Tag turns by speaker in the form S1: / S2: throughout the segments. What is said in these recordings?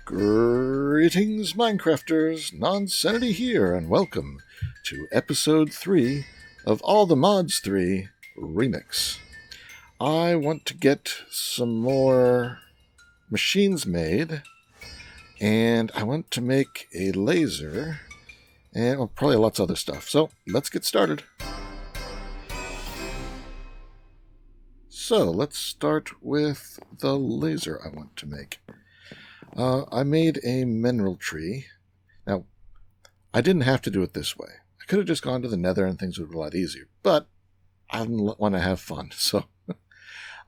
S1: Greetings, Minecrafters! Nonsanity here, and welcome to Episode 3 of All the Mods 3 Remix. I want to get some more machines made, and I want to make a laser, and probably lots of other stuff. So, let's get started. So, let's start with the laser I want to make. I made a mineral tree. Now, I didn't have to do it this way. I could have just gone to the nether and things would be a lot easier, but I didn't want to have fun, so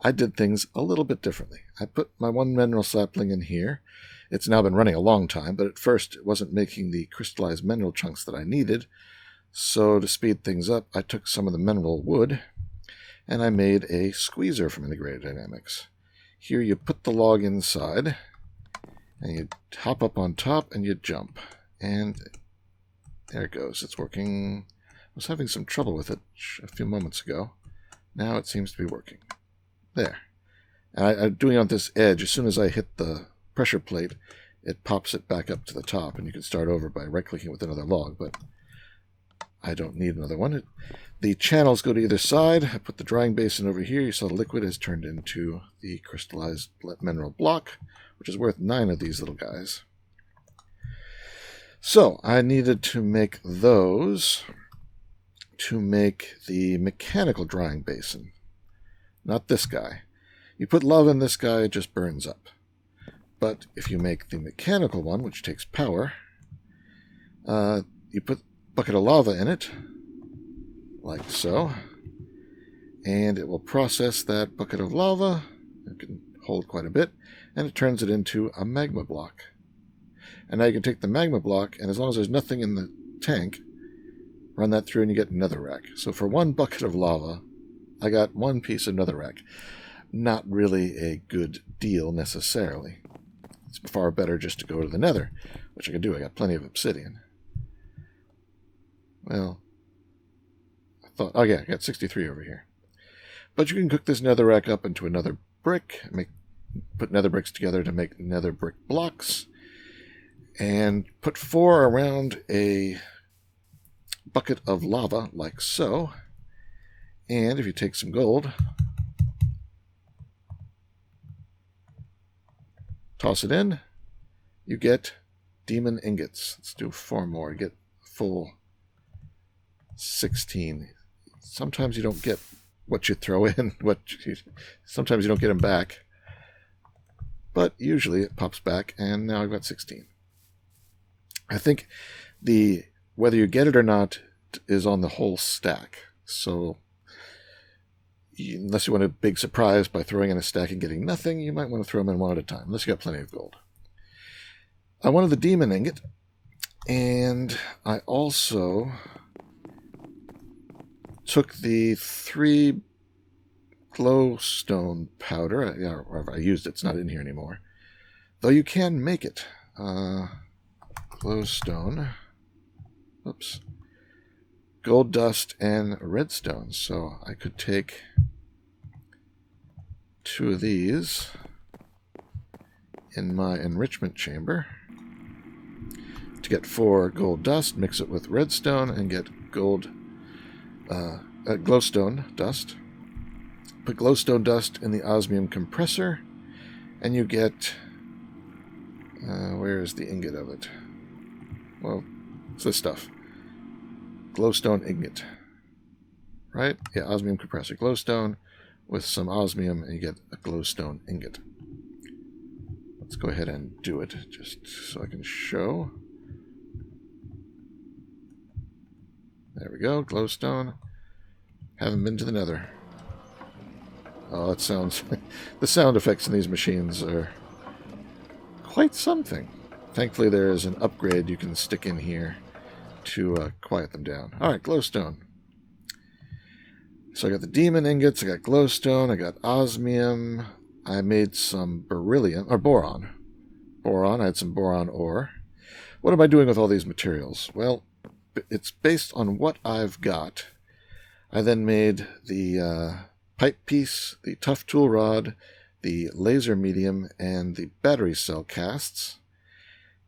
S1: I did things a little bit differently. I put my one mineral sapling in here. It's now been running a long time, but at first it wasn't making the crystallized mineral chunks that I needed, so to speed things up, I took some of the mineral wood and I made a squeezer from Integrated Dynamics. Here you put the log inside, and you hop up on top and you jump. And there it goes. It's working. I was having some trouble with it a few moments ago. Now it seems to be working. There. And I'm doing it on this edge. As soon as I hit the pressure plate, it pops it back up to the top. And you can start over by right-clicking with another log. But I don't need another one. The channels go to either side. I put the drying basin over here. You saw the liquid has turned into the crystallized mineral block, which is worth 9 of these little guys. So I needed to make those to make the mechanical drying basin. Not this guy. You put lava in this guy, it just burns up. But if you make the mechanical one, which takes power, you put a bucket of lava in it, like so, and it will process that bucket of lava. It can hold quite a bit, and it turns it into a magma block. And now you can take the magma block, and as long as there's nothing in the tank, run that through and you get netherrack. So for one bucket of lava, I got one piece of netherrack. Not really a good deal necessarily. It's far better just to go to the nether, which I can do. I got plenty of obsidian. Well, oh yeah, I got 63 over here. But you can cook this netherrack up into another brick, put nether bricks together to make nether brick blocks, and put 4 around a bucket of lava, like so. And if you take some gold, toss it in, you get demon ingots. Let's do 4 more to get full 16. Sometimes you don't get what you throw in, sometimes you don't get them back, but usually it pops back, and now I've got 16. I think whether you get it or not is on the whole stack, so unless you want a big surprise by throwing in a stack and getting nothing, you might want to throw them in one at a time, unless you got plenty of gold. I wanted the demon ingot, and I also took the 3 glowstone powder. I used it. It's not in here anymore. Though you can make it. Glowstone. Oops. Gold dust and redstone. So I could take 2 of these in my enrichment chamber to get 4 gold dust, mix it with redstone, and get glowstone dust. Put glowstone dust in the osmium compressor, and you get where is the ingot of it? Well, it's this stuff. Glowstone ingot. Right? Yeah, osmium compressor. Glowstone with some osmium, and you get a glowstone ingot. Let's go ahead and do it, just so I can show. There we go, glowstone. Haven't been to the nether. Oh, that sounds... the sound effects in these machines are quite something. Thankfully, there is an upgrade you can stick in here to quiet them down. Alright, glowstone. So I got the demon ingots, I got glowstone, I got osmium. I made some beryllium, or boron. I had some boron ore. What am I doing with all these materials? Well, it's based on what I've got. I then made the pipe piece, the tough tool rod, the laser medium, and the battery cell casts.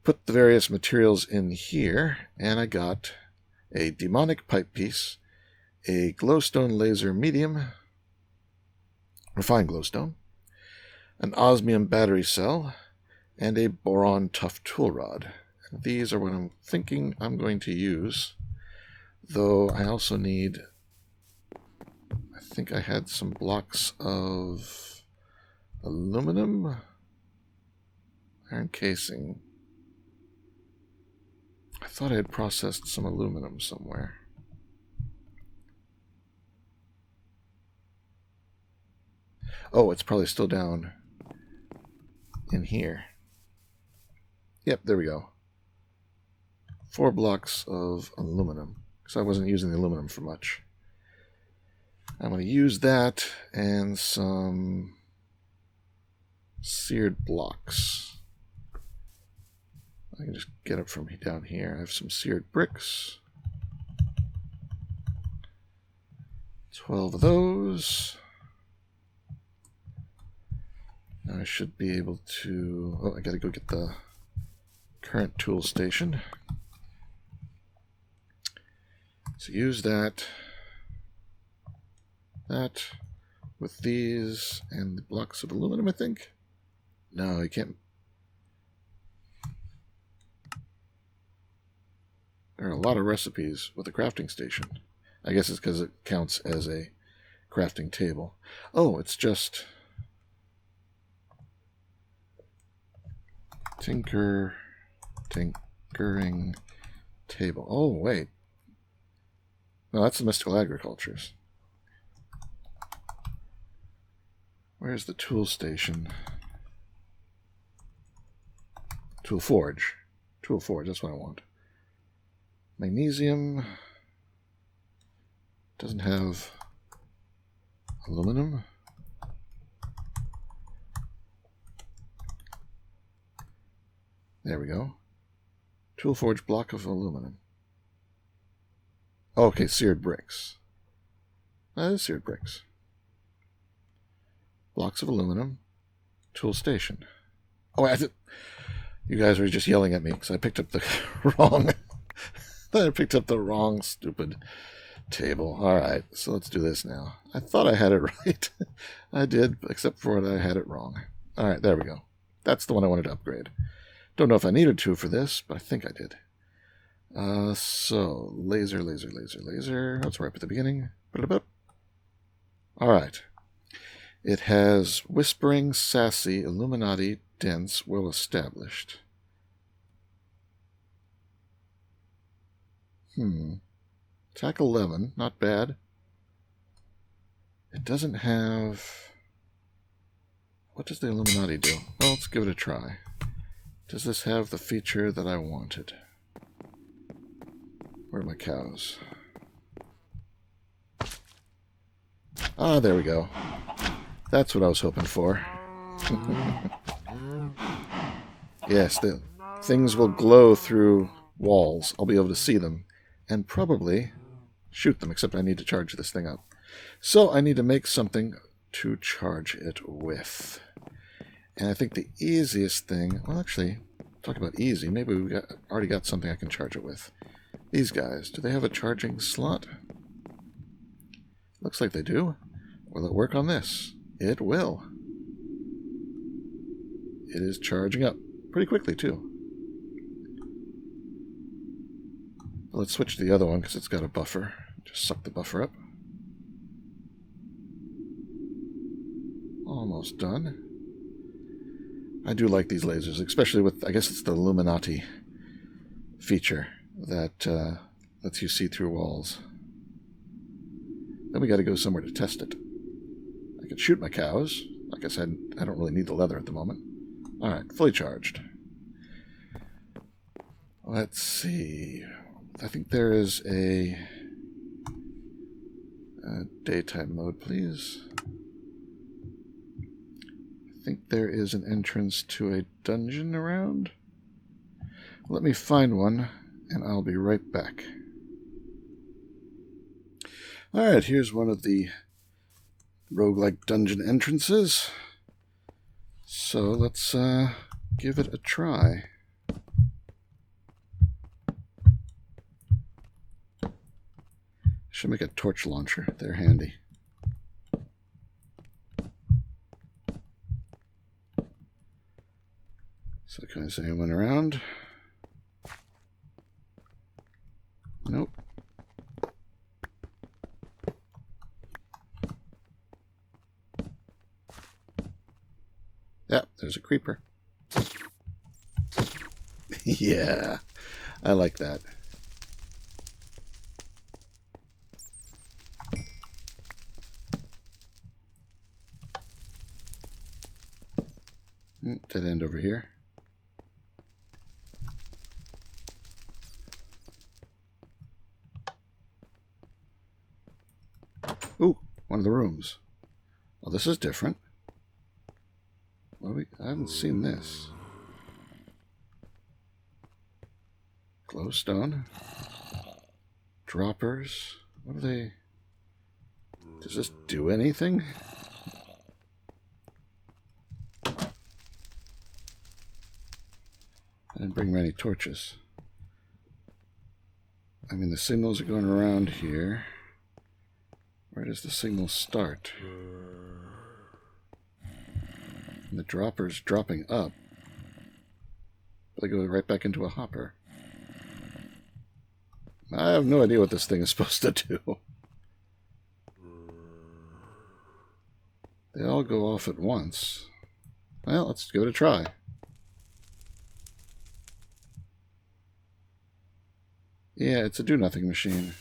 S1: put the various materials in here, and I got a demonic pipe piece, a glowstone laser medium, refined glowstone, an osmium battery cell, and a boron tough tool rod. And these are what I'm thinking I'm going to use, though I also need, I think I had some blocks of aluminum, iron casing. I thought I had processed some aluminum somewhere. Oh, it's probably still down in here. Yep, there we go. 4 blocks of aluminum, because I wasn't using the aluminum for much. I'm going to use that and some seared blocks. I can just get up from down here. I have some seared bricks. 12 of those. Now I should be able to... Oh, I gotta go get the current tool station. So use that. That with these and the blocks of aluminum, I think. No, you can't. There are a lot of recipes with a crafting station. I guess it's because it counts as a crafting table. Oh, it's just tinkering table. Oh, wait. No, that's the mystical agricultures. Where's the tool station? Tool forge. Tool forge, that's what I want. Magnesium. Doesn't have aluminum. There we go. Tool forge block of aluminum. Okay, seared bricks. That is seared bricks. Blocks of aluminum. Tool station. Oh, you guys were just yelling at me because I picked up the wrong... I picked up the wrong stupid table. Alright, so let's do this now. I thought I had it right. I did, except for that I had it wrong. Alright, there we go. That's the one I wanted to upgrade. Don't know if I needed to for this, but I think I did. So, laser. That's right up at the beginning. Alright. It has whispering, sassy, Illuminati, dense, well established. Attack 11, not bad. It doesn't have... What does the Illuminati do? Well, let's give it a try. Does this have the feature that I wanted? Where are my cows? Ah, there we go. That's what I was hoping for. Yes, the things will glow through walls. I'll be able to see them. And probably shoot them, except I need to charge this thing up. So I need to make something to charge it with. And I think the easiest thing... Well, actually, talk about easy. Maybe we've already got something I can charge it with. These guys, do they have a charging slot? Looks like they do. Will it work on this? It will. It is charging up pretty quickly, too. Let's switch to the other one because it's got a buffer. Just suck the buffer up. Almost done. I do like these lasers, especially with, I guess it's the Illuminati feature that lets you see through walls. Then we got to go somewhere to test it. I could shoot my cows. Like I said, I don't really need the leather at the moment. Alright, fully charged. Let's see... I think there is a daytime mode, please. I think there is an entrance to a dungeon around. Let me find one, and I'll be right back. Alright, here's one of the roguelike dungeon entrances. So let's give it a try. Should make a torch launcher. They're handy. So can I say I went around? Nope. Yep, there's a creeper. Yeah, I like that. Dead end over here. Ooh, one of the rooms. Oh, this is different. I haven't seen this. Glowstone. Droppers. What are they? Does this do anything? I didn't bring many torches. I mean, the signals are going around here. Where does the signal start? And the dropper's dropping up. They go right back into a hopper. I have no idea what this thing is supposed to do. They all go off at once. Well, let's give it a try. Yeah, it's a do-nothing machine.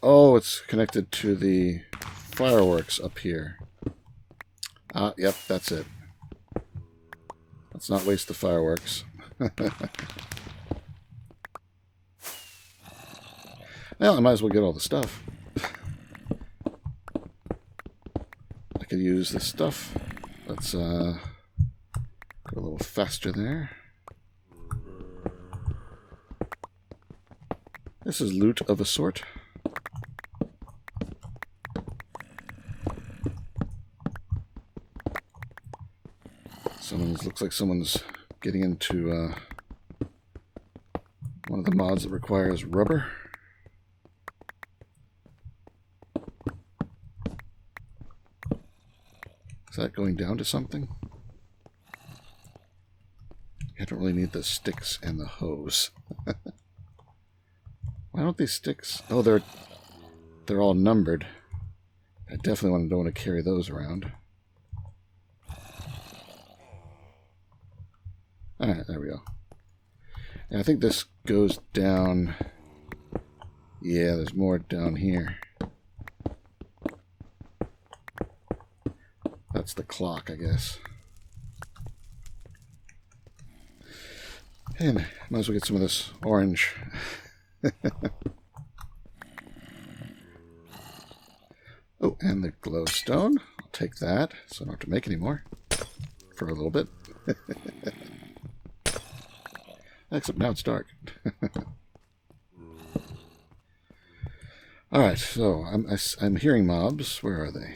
S1: Oh, it's connected to the fireworks up here. Ah, yep, that's it. Let's not waste the fireworks. Well, I might as well get all the stuff. I could use this stuff. Let's go a little faster there. This is loot of a sort. Looks like someone's getting into one of the mods that requires rubber. Is that going down to something? I don't really need the sticks and the hose. Why don't these sticks... Oh, they're all numbered. I definitely don't want to carry those around. Alright, there we go. And I think this goes down... Yeah, there's more down here. That's the clock, I guess. And might as well get some of this orange. Oh, and the glowstone. I'll take that, so I don't have to make any more. For a little bit. Except now it's dark. Alright, so I'm hearing mobs. Where are they?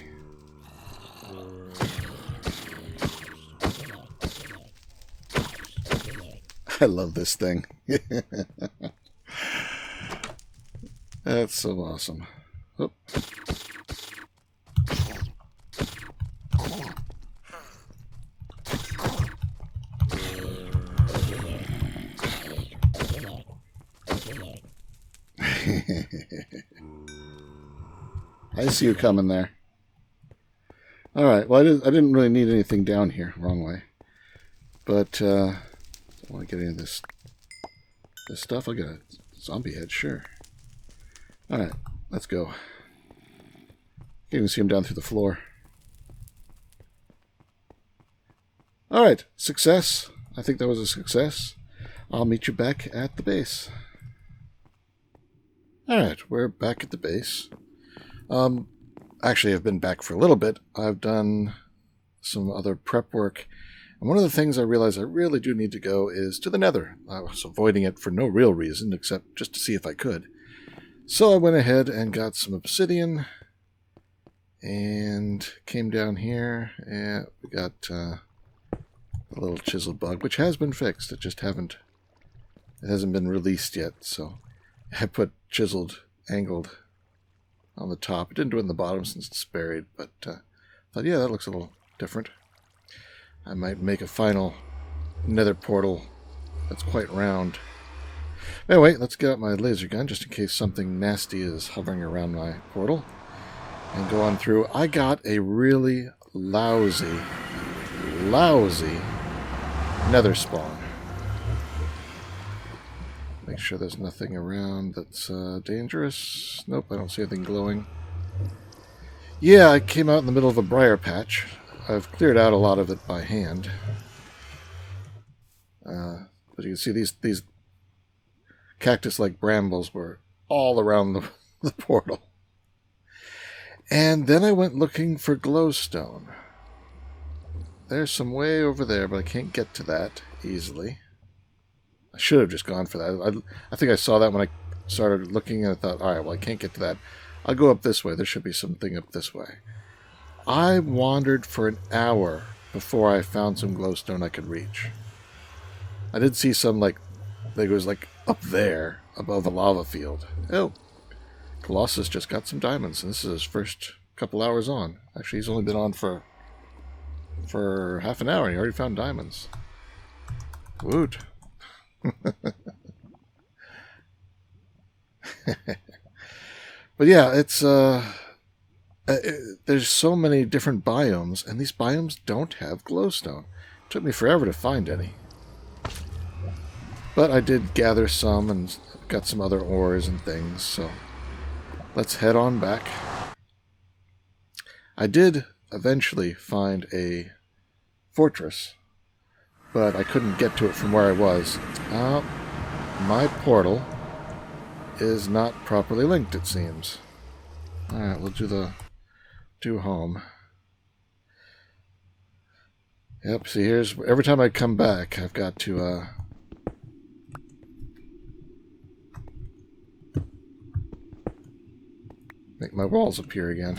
S1: I love this thing. That's so awesome. Oh. I see you coming there. Alright, well, I didn't really need anything down here. Wrong way. But, I want to get into this stuff. I'll get a zombie head, sure. Alright, let's go. You can even see him down through the floor. Alright, success. I think that was a success. I'll meet you back at the base. Alright, we're back at the base. Actually, I've been back for a little bit. I've done some other prep work. And one of the things I realized I really do need to go is to the Nether. I was avoiding it for no real reason, except just to see if I could. So I went ahead and got some obsidian. And came down here, and we got a little chisel bug, which has been fixed. It hasn't been released yet, so I put chiseled angled on the top. It didn't do it in the bottom since it's buried, but thought, yeah, that looks a little different. I might make a final nether portal that's quite round. Anyway, let's get out my laser gun just in case something nasty is hovering around my portal. And go on through. I got a really lousy nether spawn. Make sure there's nothing around that's dangerous. Nope, I don't see anything glowing. Yeah, I came out in the middle of a briar patch. I've cleared out a lot of it by hand. But you can see these cactus-like brambles were all around the portal. And then I went looking for glowstone. There's some way over there, but I can't get to that easily. I should have just gone for that. I think I saw that when I started looking, and I thought, all right, well, I can't get to that. I'll go up this way. There should be something up this way. I wandered for an hour before I found some glowstone I could reach. I did see some, like, it was like up there above a lava field. Oh, Colossus just got some diamonds, and this is his first couple hours on. Actually, he's only been on for half an hour, and he already found diamonds. Woot. But yeah, it's there's so many different biomes, and these biomes don't have glowstone. It took me forever to find any. But I did gather some and got some other ores and things, so let's head on back. I did eventually find a fortress, but I couldn't get to it from where I was. My portal is not properly linked, it seems. Alright, we'll do home. Yep, see, here's... Every time I come back, I've got to, make my walls appear again.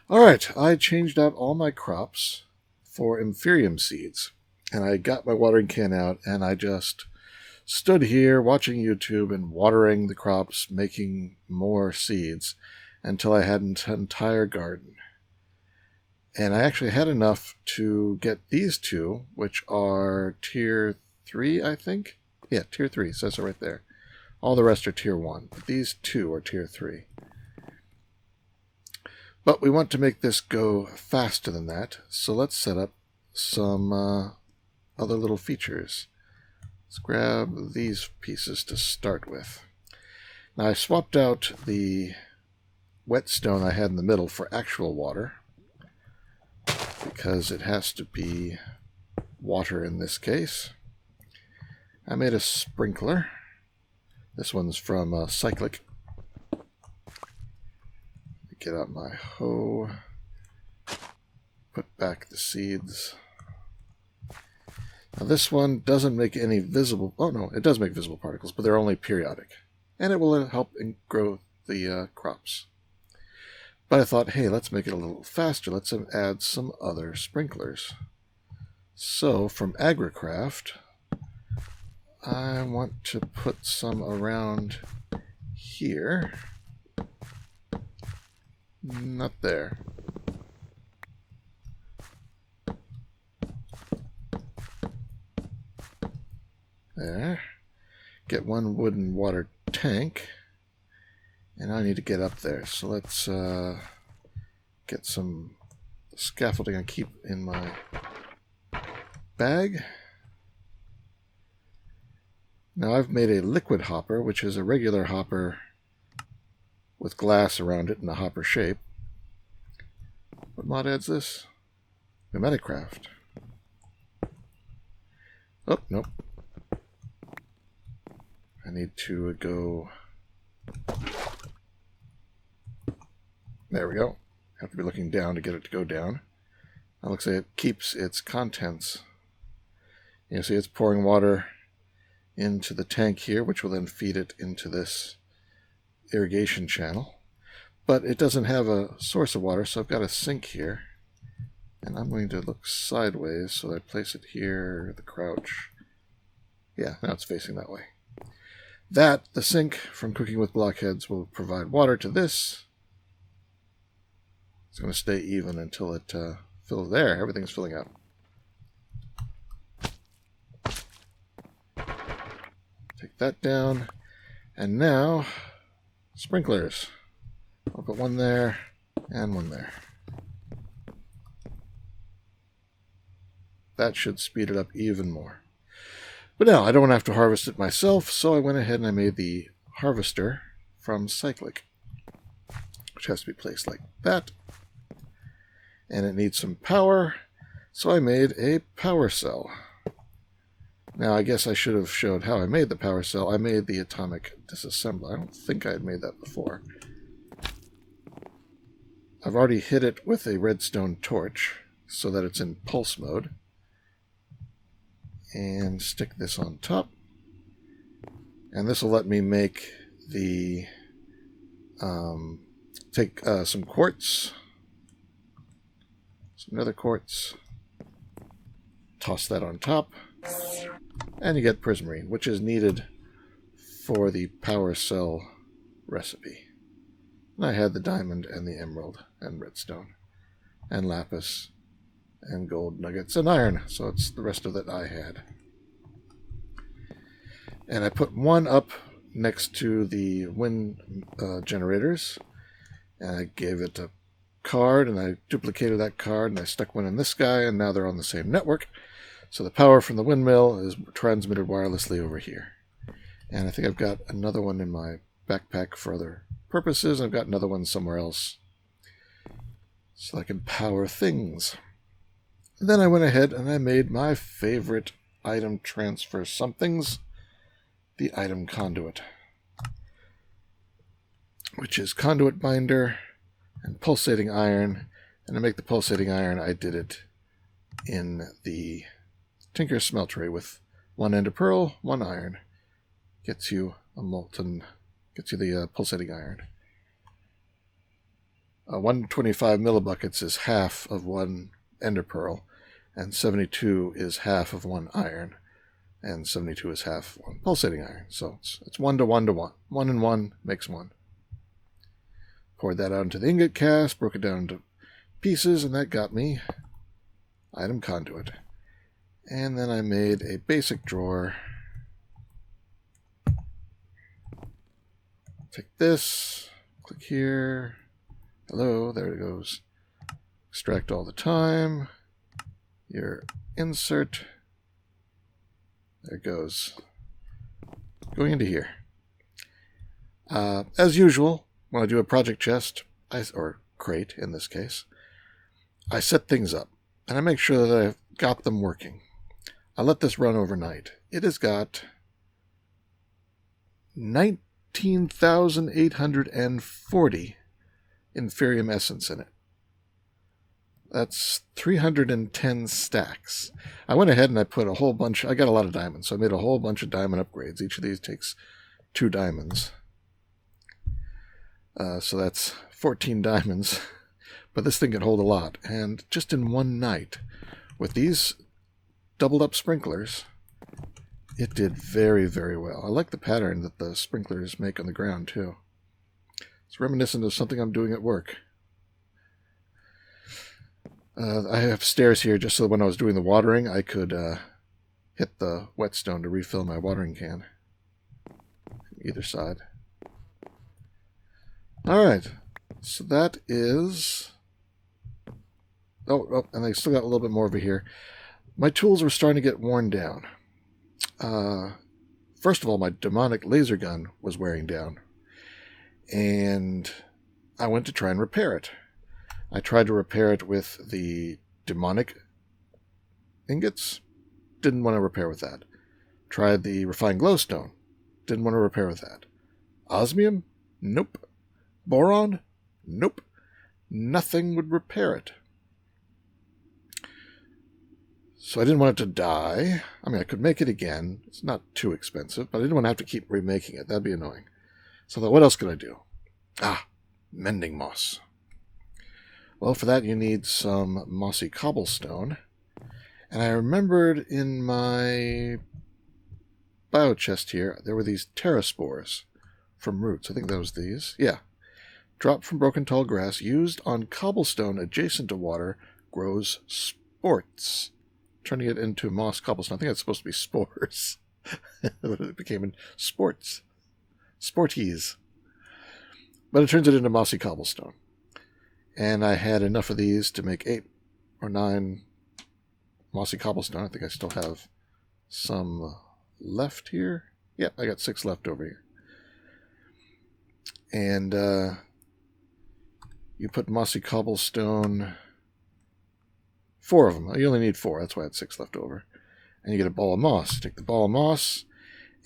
S1: Alright, I changed out all my crops for Inferium seeds. And I got my watering can out, and I just stood here watching YouTube and watering the crops, making more seeds, until I had an entire garden. And I actually had enough to get these two, which are tier 3, I think? Yeah, tier 3, says it right there. All the rest are tier 1, but these two are tier 3. But we want to make this go faster than that, so let's set up some other little features. Let's grab these pieces to start with. Now I swapped out the whetstone I had in the middle for actual water, because it has to be water in this case. I made a sprinkler. This one's from Cyclic. Get out my hoe. Put back the seeds. Now this one doesn't make any visible... Oh no, it does make visible particles, but they're only periodic. And it will help grow the crops. But I thought, hey, let's make it a little faster. Let's add some other sprinklers. So, from Agricraft, I want to put some around here. Not there. There. Get one wooden water tank. And I need to get up there. So let's get some scaffolding I keep in my bag. Now I've made a liquid hopper, which is a regular hopper with glass around it in a hopper shape. What mod adds this? Metacraft. Oh, nope. I need to go... There we go. Have to be looking down to get it to go down. That looks like it keeps its contents. You can see it's pouring water into the tank here, which will then feed it into this irrigation channel. But it doesn't have a source of water, so I've got a sink here. And I'm going to look sideways, so I place it here, the crouch. Yeah, now it's facing that way. The sink from cooking with blockheads will provide water to this. It's going to stay even until it fills. There, everything's filling up. Take that down. And now, sprinklers. I'll put one there and one there. That should speed it up even more. But now, I don't want to have to harvest it myself, so I went ahead and I made the harvester from Cyclic, which has to be placed like that. And it needs some power, so I made a power cell. Now, I guess I should have showed how I made the power cell. I made the atomic disassembler. I don't think I had made that before. I've already hit it with a redstone torch so that it's in pulse mode. And stick this on top. And this will let me make the... take some quartz. Some nether quartz. Toss that on top. And you get prismarine, which is needed for the power cell recipe. And I had the diamond and the emerald and redstone and lapis and gold nuggets and iron, so it's the rest of it I had. And I put one up next to the wind generators, and I gave it a card, and I duplicated that card, and I stuck one in this guy, and now they're on the same network. So the power from the windmill is transmitted wirelessly over here. And I think I've got another one in my backpack for other purposes. I've got another one somewhere else so I can power things. And then I went ahead and I made my favorite item transfer somethings, the item conduit, which is conduit binder and pulsating iron. And to make the pulsating iron, I did it in the Tinker Smeltery with one ender pearl, one iron. Gets you a molten, gets you the pulsating iron. 125 millibuckets is half of one ender pearl, and 72 is half of one iron, and 72 is half one pulsating iron. So it's 1 to 1 to 1. 1 and 1 makes 1. Poured that out into the ingot cast, broke it down into pieces, and that got me item conduit. And then I made a basic drawer. Take this, click here. Hello, there it goes. Extract all the time. Your insert. There it goes. Going into here. As usual, when I do a project chest, or crate in this case, I set things up. And I make sure that I've got them working. I let this run overnight. It has got 19,840 inferium essence in it. That's 310 stacks. I went ahead and I put a whole bunch. I got a lot of diamonds, so I made a whole bunch of diamond upgrades. Each of these takes 2 diamonds. So that's 14 diamonds. But this thing can hold a lot. And just in one night, with these doubled up sprinklers, it did very, very well. I like the pattern that the sprinklers make on the ground, too. It's reminiscent of something I'm doing at work. I have stairs here just so when I was doing the watering, I could hit the whetstone to refill my watering can. Either side. Alright, so that is... Oh, and I still got a little bit more over here. My tools were starting to get worn down. First of all, my demonic laser gun was wearing down. And I went to try and repair it. I tried to repair it with the demonic ingots. Didn't want to repair with that. Tried the refined glowstone. Didn't want to repair with that. Osmium? Nope. Boron? Nope. Nothing would repair it. So I didn't want it to die. I mean, I could make it again. It's not too expensive, but I didn't want to have to keep remaking it. That'd be annoying. So I thought, what else could I do? Mending moss. Well, for that you need some mossy cobblestone. And I remembered in my biochest here, there were these pterospores from roots. I think that was these. Yeah. Dropped from broken tall grass, used on cobblestone adjacent to water, grows sports. Turning it into moss cobblestone. I think that's supposed to be spores. It became in sports. Sporties. But it turns it into mossy cobblestone. And I had enough of these to make 8 or 9 mossy cobblestone. I think I still have some left here. Yep, I got 6 left over here. And you put mossy cobblestone, 4 of them. You only need 4. That's why I had 6 left over. And you get a ball of moss. You take the ball of moss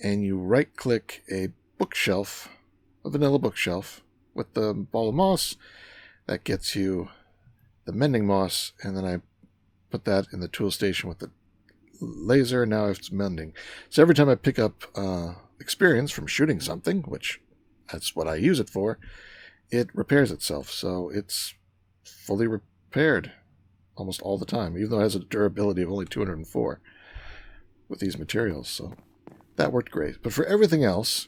S1: and you right-click a bookshelf, a vanilla bookshelf, with the ball of moss. That gets you the mending moss, and then I put that in the tool station with the laser, and now it's mending. So every time I pick up experience from shooting something, which that's what I use it for, it repairs itself. So it's fully repaired almost all the time, even though it has a durability of only 204 with these materials. So that worked great. But for everything else,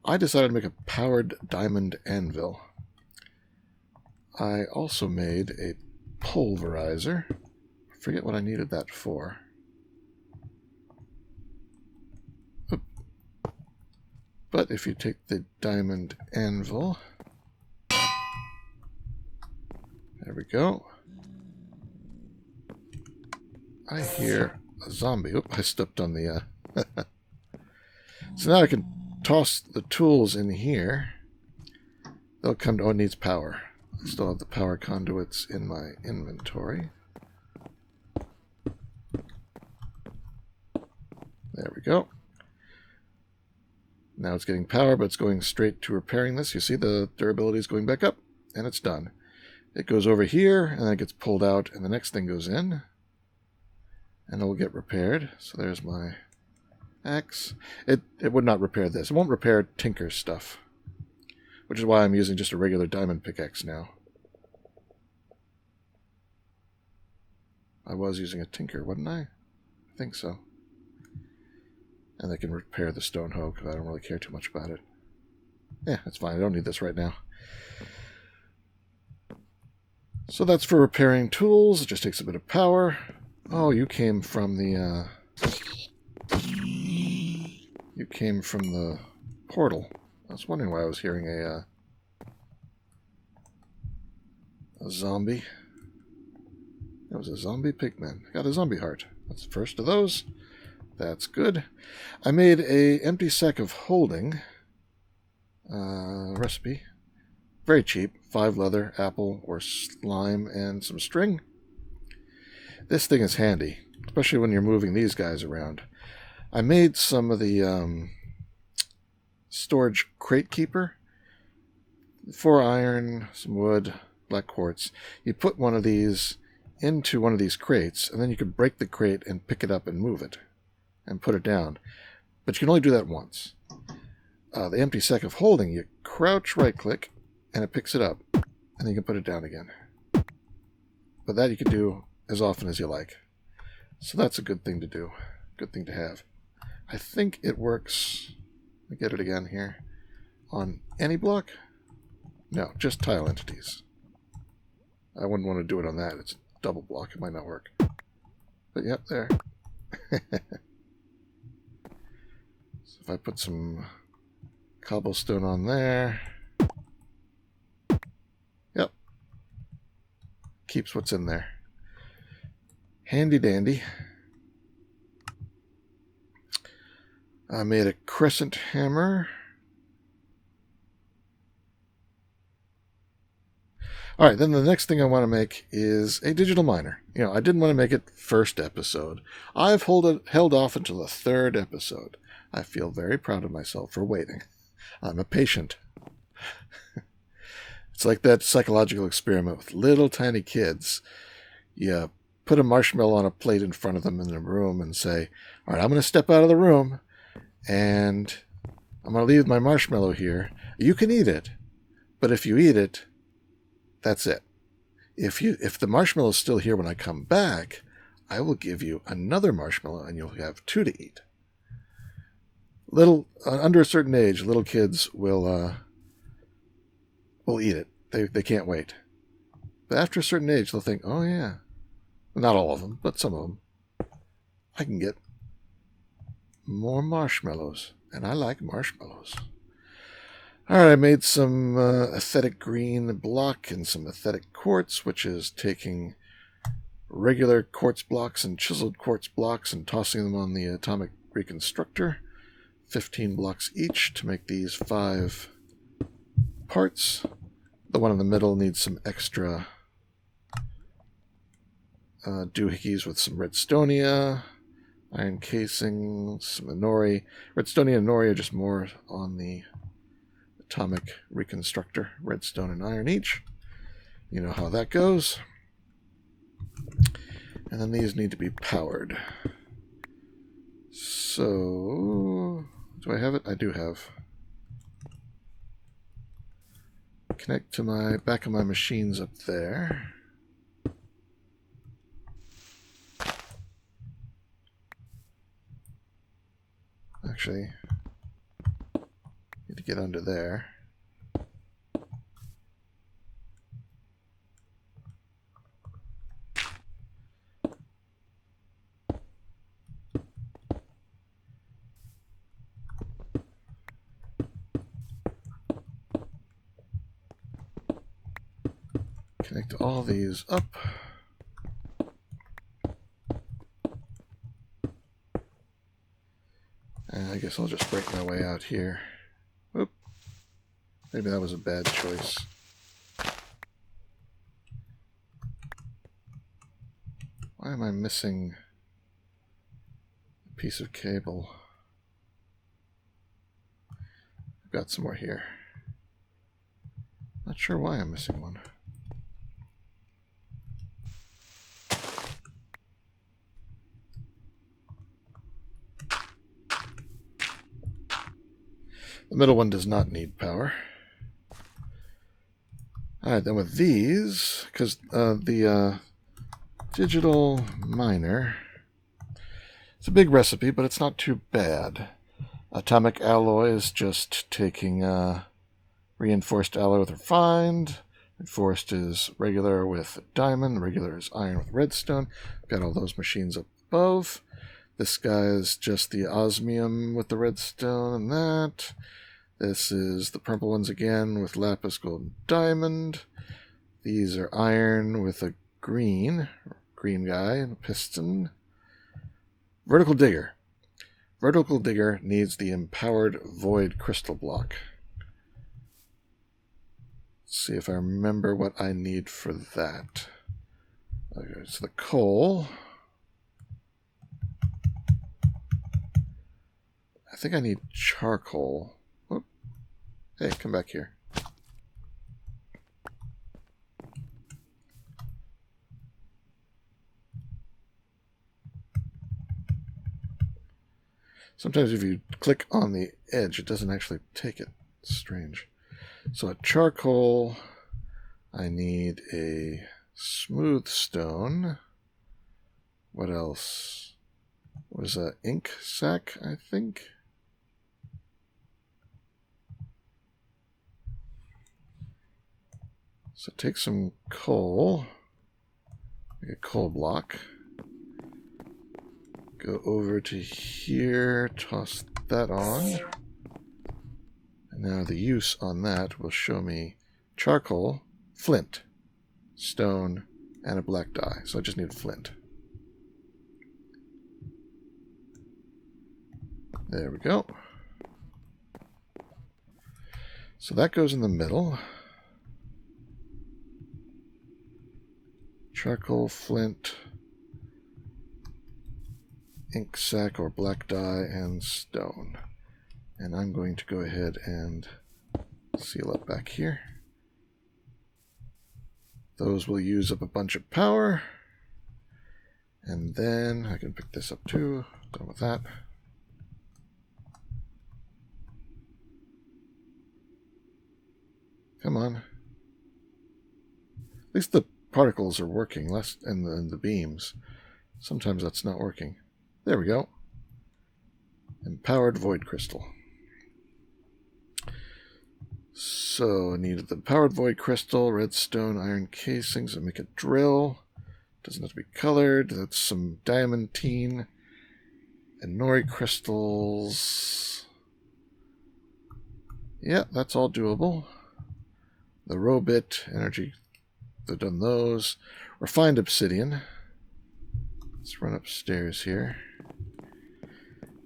S1: I decided to make a powered diamond anvil. I also made a pulverizer. I forget what I needed that for. Oop. But if you take the diamond anvil, there we go. I hear a zombie. Oop, I stepped on the... So now I can toss the tools in here. They'll come to... Oh, it needs power. I still have the power conduits in my inventory. There we go. Now it's getting power, but it's going straight to repairing this. You see the durability is going back up, and it's done. It goes over here, and then it gets pulled out, and the next thing goes in, and it will get repaired. So there's my axe. It would not repair this. It won't repair Tinker's stuff, which is why I'm using just a regular diamond pickaxe now. I was using a Tinker, wasn't I? I think so. And I can repair the stone hoe, because I don't really care too much about it. Yeah, that's fine. I don't need this right now. So that's for repairing tools. It just takes a bit of power. Oh, you came from the... You came from the portal. I was wondering why I was hearing a zombie. That was a zombie pigman. Got a zombie heart. That's the first of those. That's good. I made a empty sack of holding recipe. Very cheap. 5 leather, apple, or slime, and some string. This thing is handy, especially when you're moving these guys around. I made some of the storage crate keeper. 4 iron, some wood, black quartz. You put one of these into one of these crates, and then you could break the crate and pick it up and move it and put it down. But you can only do that once. The empty sack of holding, you crouch right-click, and it picks it up, and then you can put it down again. But that you can do as often as you like. So that's a good thing to do. Good thing to have. I think it works... Let me get it again here. On any block? No, just tile entities. I wouldn't want to do it on that. It's double block. It might not work. But yep, there. So if I put some cobblestone on there... Yep. Keeps what's in there. Handy dandy. I made a crescent hammer. Alright, then the next thing I want to make is a digital miner. You know, I didn't want to make it first episode. I've held off until the 3rd episode. I feel very proud of myself for waiting. I'm a patient. It's like that psychological experiment with little tiny kids. You put a marshmallow on a plate in front of them in a room and say, alright, I'm going to step out of the room and I'm going to leave my marshmallow here. You can eat it, but if you eat it, that's it. If the marshmallow is still here when I come back, I will give you another marshmallow and you'll have 2 to eat. under a certain age, little kids will eat it. They can't wait. But after a certain age, they'll think, oh yeah, not all of them, but some of them. I can get more marshmallows, and I like marshmallows. All right, I made some aesthetic green block and some aesthetic quartz, which is taking regular quartz blocks and chiseled quartz blocks and tossing them on the atomic reconstructor. 15 blocks each to make these 5 parts. The one in the middle needs some extra doohickeys with some redstonia, iron casing, some inori. Redstonia and inori are just more on the atomic reconstructor. Redstone and iron each. You know how that goes. And then these need to be powered. So, do I have it? I do have. Connect to my back of my machines up there. Actually, need to get under there. Connect all these up. And I guess I'll just break my way out here. Oop. Maybe that was a bad choice. Why am I missing a piece of cable? I've got some more here. Not sure why I'm missing one. The middle one does not need power. Alright, then with these, because the digital miner, it's a big recipe, but it's not too bad. Atomic alloy is just taking reinforced alloy with refined. Reinforced is regular with diamond. Regular is iron with redstone. Got all those machines up above. This guy is just the osmium with the redstone and that. This is the purple ones again with lapis, gold, and diamond. These are iron with a green guy and a piston. Vertical digger. Vertical digger needs the empowered void crystal block. Let's see if I remember what I need for that. Okay, so the coal. I think I need charcoal. Whoop. Hey, come back here. Sometimes if you click on the edge, it doesn't actually take it. It's strange. So a charcoal, I need a smooth stone. What else? Was a ink sac, I think. So take some coal, make a coal block. Go over to here, toss that on. And now the use on that will show me charcoal, flint, stone, and a black dye. So I just need flint. There we go. So that goes in the middle. Charcoal, flint, ink sac or black dye, and stone. And I'm going to go ahead and seal up back here. Those will use up a bunch of power. And then I can pick this up too. Done with that. Come on. At least the particles are working, less in the beams. Sometimes that's not working. There we go. Empowered void crystal. So I needed the powered void crystal, redstone, iron casings, and make a drill. Doesn't have to be colored. That's some diamantine and nori crystals. Yeah, that's all doable. The robit, energy, they've done those. Refined obsidian. Let's run upstairs here.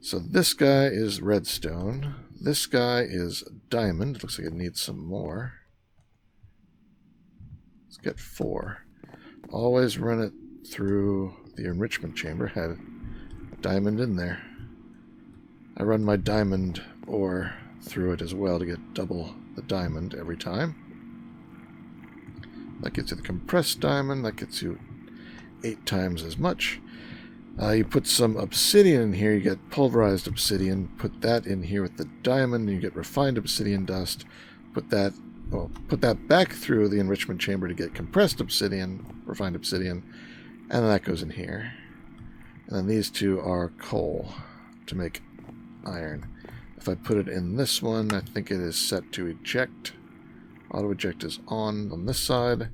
S1: So this guy is redstone. This guy is diamond. Looks like it needs some more. Let's get 4. Always run it through the enrichment chamber. Had diamond in there. I run my diamond ore through it as well to get double the diamond every time. That gets you the compressed diamond. That gets you 8 times as much. You put some obsidian in here, you get pulverized obsidian. Put that in here with the diamond, and you get refined obsidian dust. Put that back through the enrichment chamber to get compressed obsidian, refined obsidian, and then that goes in here. And then these two are coal to make iron. If I put it in this one, I think it is set to eject. Auto eject is on this side,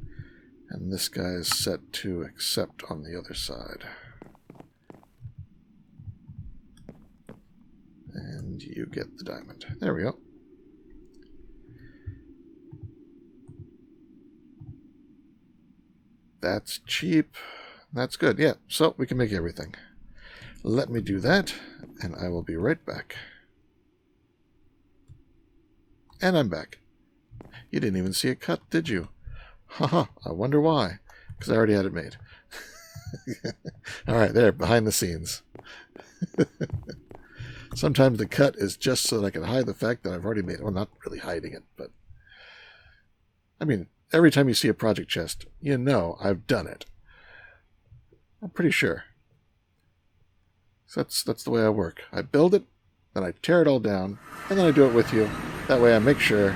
S1: and this guy is set to accept on the other side. And you get the diamond. There we go. That's cheap. That's good. Yeah, so we can make everything. Let me do that, and I will be right back. And I'm back. You didn't even see it cut, did you? Haha, I wonder why. Because I already had it made. Alright, there, behind the scenes. Sometimes the cut is just so that I can hide the fact that I've already made it. Well, not really hiding it, but... I mean, every time you see a project chest, you know I've done it. I'm pretty sure. So that's the way I work. I build it, then I tear it all down, and then I do it with you. That way I make sure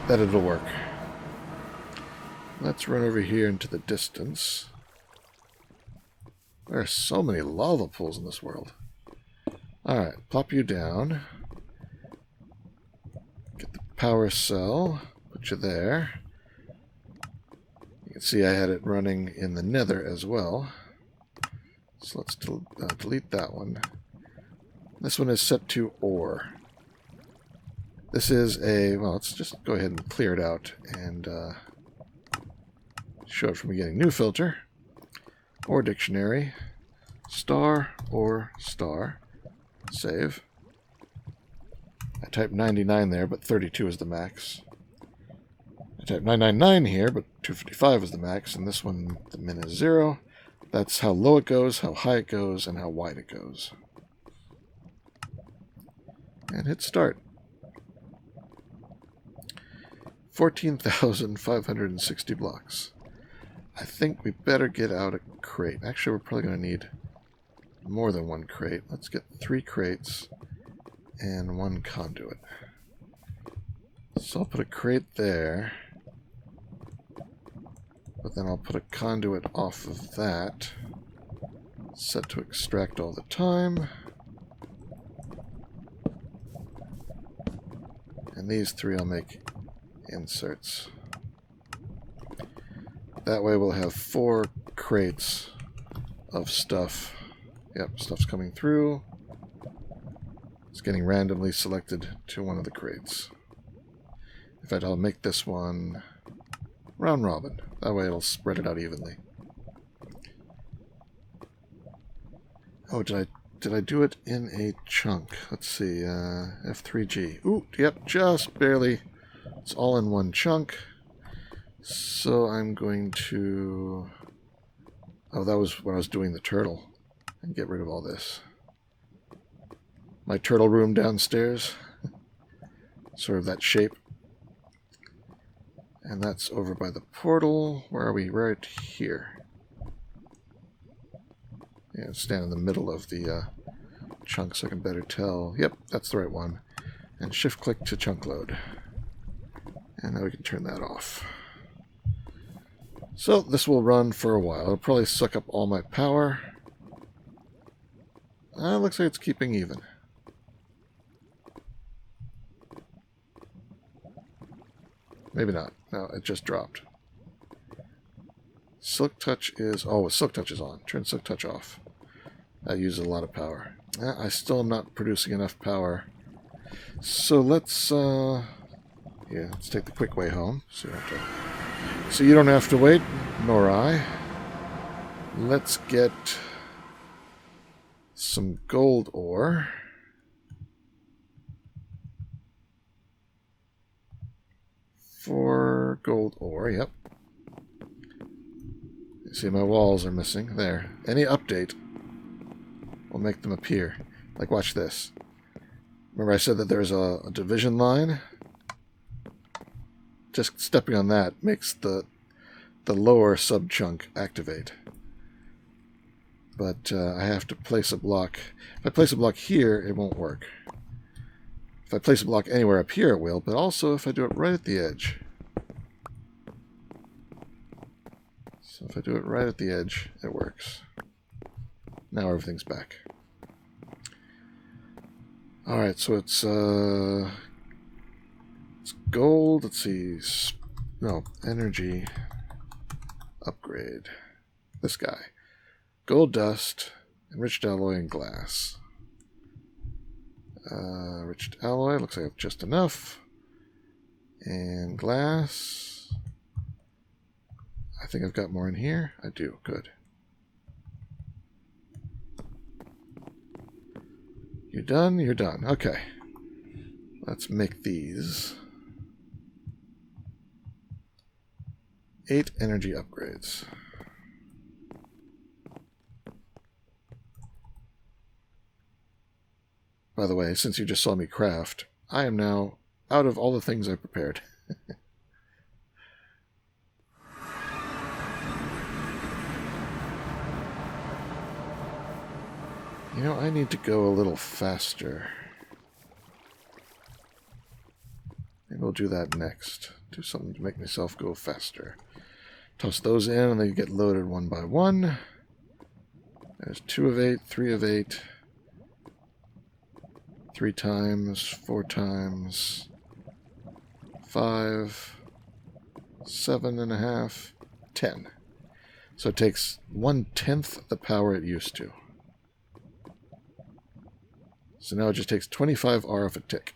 S1: that it'll work. Let's run over here into the distance. There are so many lava pools in this world. Alright, plop you down. Get the power cell. Put you there. You can see I had it running in the nether as well. So let's delete that one. This one is set to ore. This is a... well, let's just go ahead and clear it out and show it from the beginning. New filter. Ore dictionary. Star or star. Save. I typed 99 there, but 32 is the max. I typed 999 here, but 255 is the max, and this one, the min is 0. That's how low it goes, how high it goes, and how wide it goes. And hit start. 14,560 blocks. I think we better get out a crate. Actually, we're probably going to need more than one crate. Let's get 3 crates and 1 conduit. So I'll put a crate there, but then I'll put a conduit off of that, set to extract all the time. And these 3 I'll make inserts. That way we'll have 4 crates of stuff. Yep, stuff's coming through. It's getting randomly selected to one of the crates. In fact, I'll make this one round robin. That way it'll spread it out evenly. Oh, did I do it in a chunk? Let's see, F3G. Ooh, yep, just barely. It's all in one chunk. So I'm going to... oh, that was when I was doing the turtle. And get rid of all this. My turtle room downstairs. Sort of that shape. And that's over by the portal. Where are we? Right here. Yeah, stand in the middle of the chunk so I can better tell. Yep, that's the right one. And shift click to chunk load. And now we can turn that off. So this will run for a while. It'll probably suck up all my power. Looks like it's keeping even. Maybe not. No, it just dropped. Silk Touch is... Oh, Silk Touch is on. Turn Silk Touch off. That uses a lot of power. I still am not producing enough power. So let's... yeah, let's take the quick way home. So you don't have to wait, nor I. Let's get some gold ore. For gold ore, yep. You see my walls are missing. There. Any update will make them appear. Like, watch this. Remember I said that there's a division line? Just stepping on that makes the lower sub-chunk activate. But I have to place a block. If I place a block here, it won't work. If I place a block anywhere up here, it will, but also if I do it right at the edge. So if I do it right at the edge, it works. Now everything's back. Alright, so it's gold, let's see, no, energy upgrade. This guy. Gold dust, enriched alloy, and glass. Enriched alloy, looks like I have just enough. And glass. I think I've got more in here. I do, good. You done? You're done. Okay. Let's make these. 8 energy upgrades. By the way, since you just saw me craft, I am now out of all the things I prepared. You know, I need to go a little faster. Maybe we'll do that next. Do something to make myself go faster. Toss those in and they get loaded one by one. There's 2 of 8, 3 of 8. 3 times, 4 times, 5, 7.5, 10. So it takes 1/10 the power it used to. So now it just takes 25 RF a tick.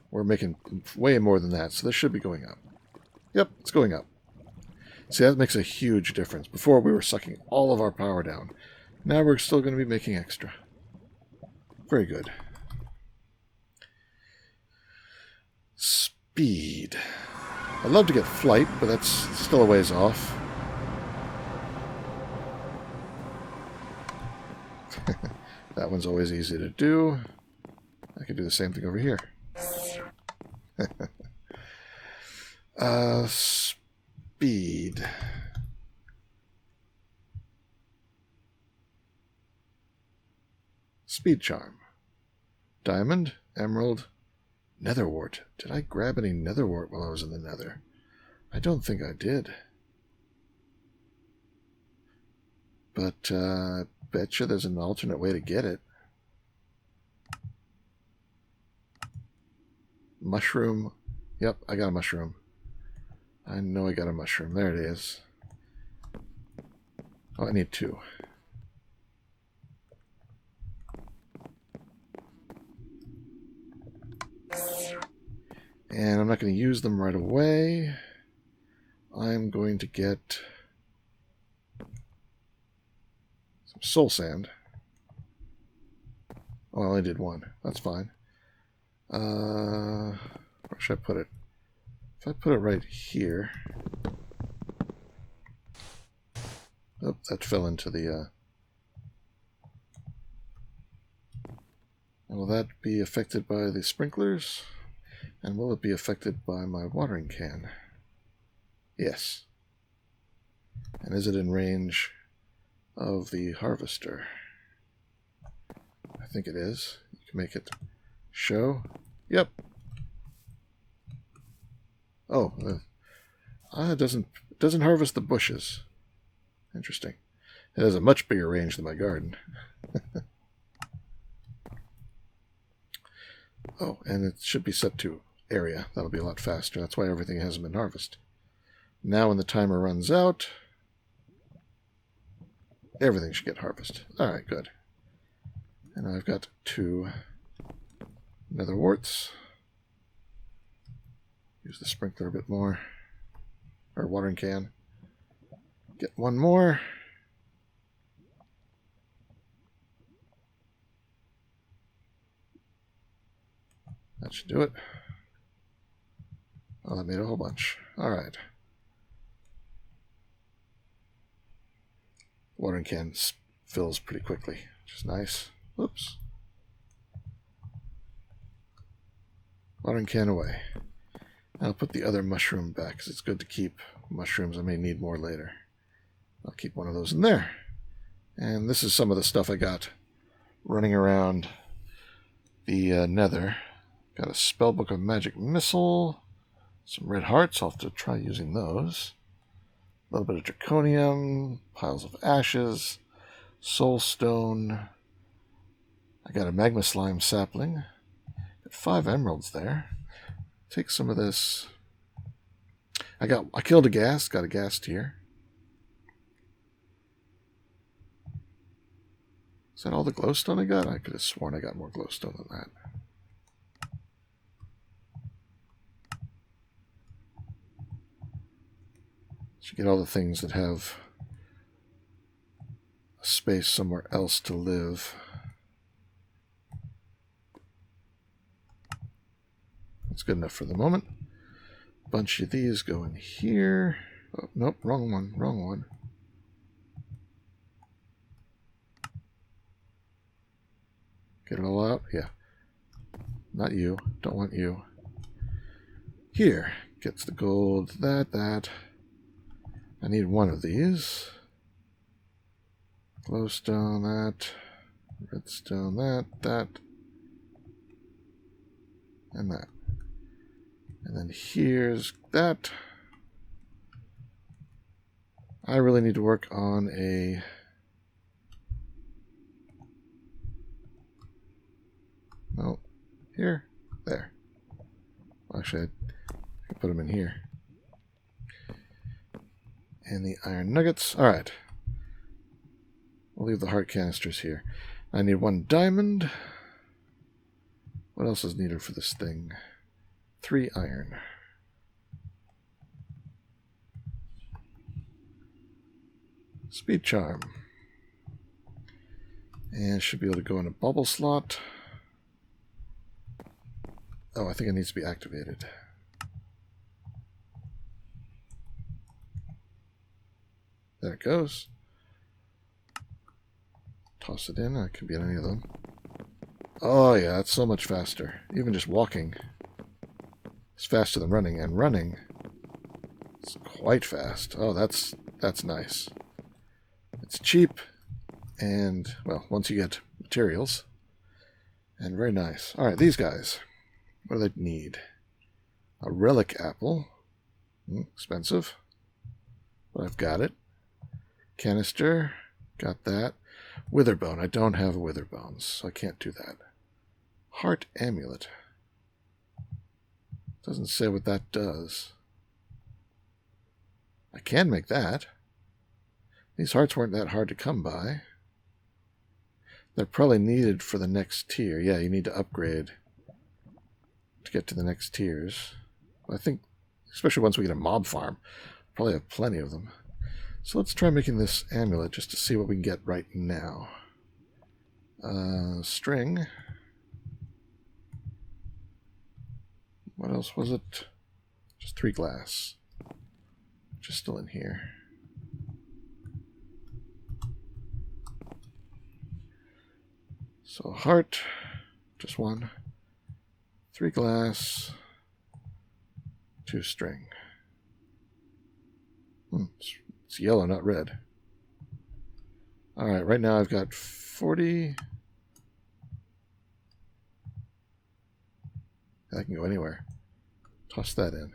S1: We're making way more than that, so this should be going up. Yep, it's going up. See, that makes a huge difference. Before we were sucking all of our power down. Now we're still going to be making extra. Very good. Speed. I'd love to get flight, but that's still a ways off. That one's always easy to do. I could do the same thing over here. Speed. Speed charm. Diamond, emerald, netherwort. Did I grab any netherwort while I was in the nether? I don't think I did. But I betcha there's an alternate way to get it. Mushroom. Yep, I got a mushroom. I know I got a mushroom. There it is. Oh, I need 2. And I'm not going to use them right away. I'm going to get some soul sand. Oh, I only did 1. That's fine. Where should I put it? If I put it right here... Oh, that fell into the... Will that be affected by the sprinklers? And will it be affected by my watering can? Yes. And is it in range of the harvester? I think it is. You can make it show. Yep. Oh, it doesn't harvest the bushes. Interesting. It has a much bigger range than my garden. Oh, and it should be set to area. That'll be a lot faster. That's why everything hasn't been harvested. Now when the timer runs out, everything should get harvested. Alright, good. And I've got 2 nether warts. Use the sprinkler a bit more. Or watering can. Get 1 more. That should do it. Oh, that made a whole bunch. Alright. Watering can fills pretty quickly, which is nice. Oops. Watering can away. I'll put the other mushroom back because it's good to keep mushrooms. I may need more later. I'll keep one of those in there. And this is some of the stuff I got running around the nether. Got a spellbook of magic missile. Some red hearts. I'll have to try using those. A little bit of draconium. Piles of ashes. Soul stone. I got a magma slime sapling. Got 5 emeralds there. Take some of this. I killed a ghast. Got a ghast here. Is that all the glowstone I got? I could have sworn I got more glowstone than that. Should get all the things that have a space somewhere else to live. That's good enough for the moment. A bunch of these go in here. Oh, nope, wrong one, wrong one. Get it all out? Yeah. Not you. Don't want you. Here. Gets the gold. That. I need 1 of these. Glowstone, that. Redstone, that. And that. And then here's that. I really need to work on a... No. Here. There. Actually, I can put them in here. And the iron nuggets. Alright. We'll leave the heart canisters here. I need 1 diamond. What else is needed for this thing? 3 iron. Speed charm. And should be able to go in a bubble slot. Oh, I think it needs to be activated. There it goes. Toss it in. It could be in any of them. Oh, yeah, that's so much faster. Even just walking is faster than running. And running is quite fast. Oh, that's nice. It's cheap. And, well, once you get materials. And very nice. All right, these guys. What do they need? A relic apple. Expensive. But I've got it. Canister. Got that. Witherbone. I don't have a witherbone, so I can't do that. Heart amulet. Doesn't say what that does. I can make that. These hearts weren't that hard to come by. They're probably needed for the next tier. Yeah, you need to upgrade to get to the next tiers. I think, especially once we get a mob farm, probably have plenty of them. So let's try making this amulet just to see what we can get right now. String. What else was it? Just 3 glass. Which is still in here. So heart, just 1. 3 glass. 2 string. It's yellow, not red. Alright, right now I've got 40. That can go anywhere. Toss that in.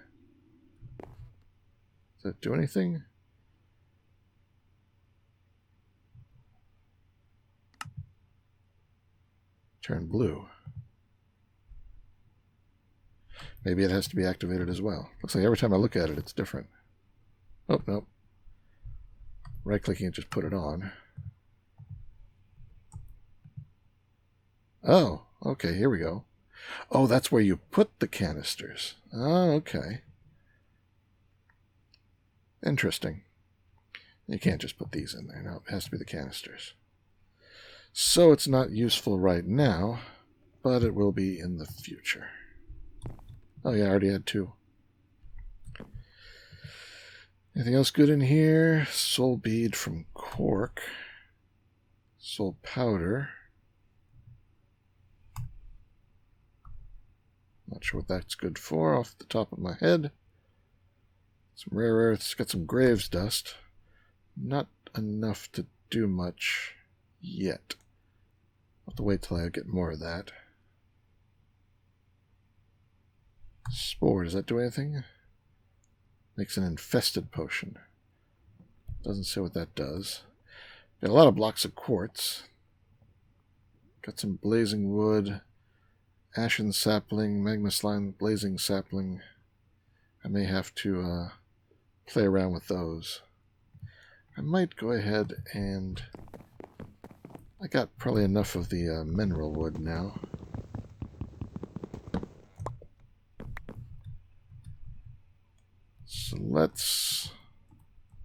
S1: Does that do anything? Turn blue. Maybe it has to be activated as well. Looks like every time I look at it, it's different. Oh, no. Right-clicking it, just put it on. Oh, okay, here we go. Oh, that's where you put the canisters. Oh, okay. Interesting. You can't just put these in there. No, it has to be the canisters. So it's not useful right now, but it will be in the future. Oh yeah, I already had 2. Anything else good in here? Soul bead from cork. Soul powder. Not sure what that's good for off the top of my head. Some rare earths, got some graves dust. Not enough to do much yet. I'll have to wait till I get more of that. Spore, does that do anything? Makes an infested potion. Doesn't say what that does. Got a lot of blocks of quartz. Got some blazing wood. Ashen sapling, magma slime, blazing sapling. I may have to play around with those. I might go ahead and... I got probably enough of the mineral wood now. So let's...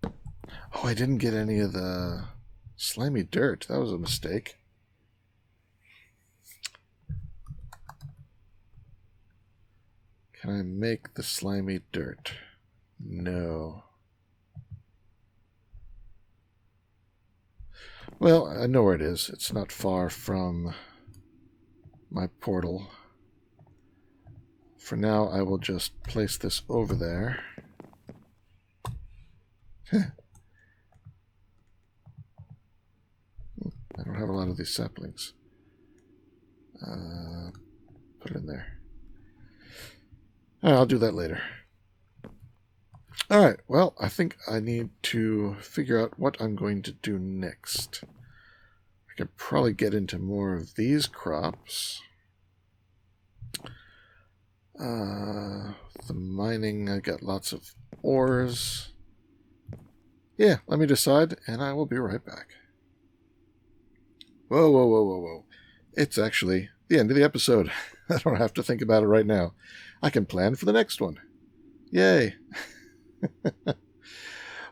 S1: Oh, I didn't get any of the slimy dirt. That was a mistake. Can I make the slimy dirt? No. Well, I know where it is. It's not far from my portal. For now, I will just place this over there. I don't have a lot of these saplings. Put it in there. I'll do that later. Alright, well, I think I need to figure out what I'm going to do next. I could probably get into more of these crops. The mining, I got lots of ores. Yeah, let me decide, and I will be right back. Whoa, whoa, whoa, whoa, whoa. It's actually the end of the episode. I don't have to think about it right now. I can plan for the next one. Yay.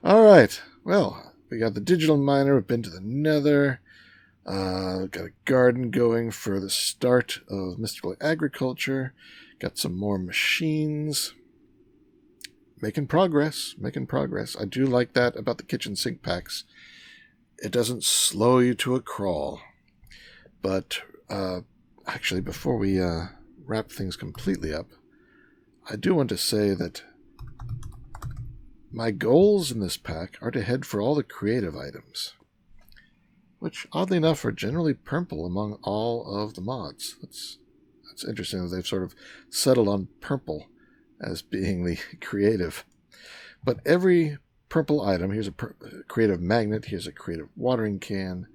S1: Alright, well, we got the digital miner, we've been to the nether, got a garden going for the start of mystical agriculture, got some more machines. Making progress, making progress. I do like that about the kitchen sink packs. It doesn't slow you to a crawl. But actually, before we wrap things completely up, I do want to say that my goals in this pack are to head for all the creative items, which, oddly enough, are generally purple among all of the mods. That's interesting that they've sort of settled on purple as being the creative. But every purple item, here's a creative magnet, here's a creative watering can.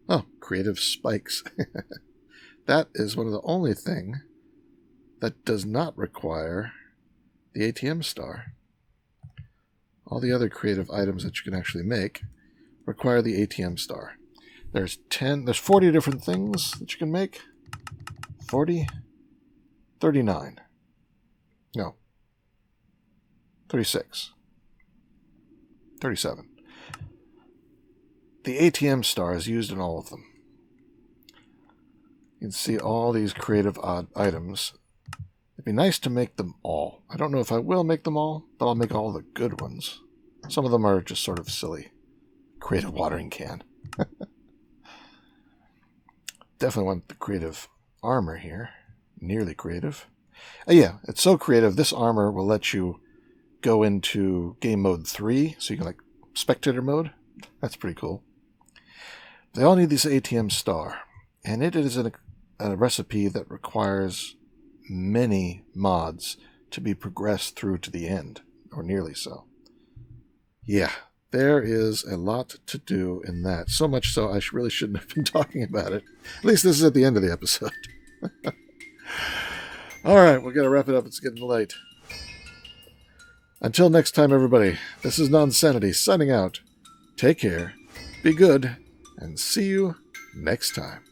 S1: Oh, creative spikes. That is one of the only thing that does not require the ATM star. All the other creative items that you can actually make require the ATM star. There's 40 different things that you can make. 40? 39. No. 36. 37. The ATM star is used in all of them. You can see all these creative odd items. It'd be nice to make them all. I don't know if I will make them all, but I'll make all the good ones. Some of them are just sort of silly. Creative watering can. Definitely want the creative armor here. Nearly creative. Yeah, it's so creative. This armor will let you go into game mode 3, so you can, like, spectator mode. That's pretty cool. They all need this ATM star, and it is a recipe that requires many mods to be progressed through to the end, or nearly so. Yeah, there is a lot to do in that. So much so I really shouldn't have been talking about it. At least this is at the end of the episode. Alright, we gotta wrap it up. It's getting late. Until next time, everybody, this is Nonsanity signing out. Take care, be good, and see you next time.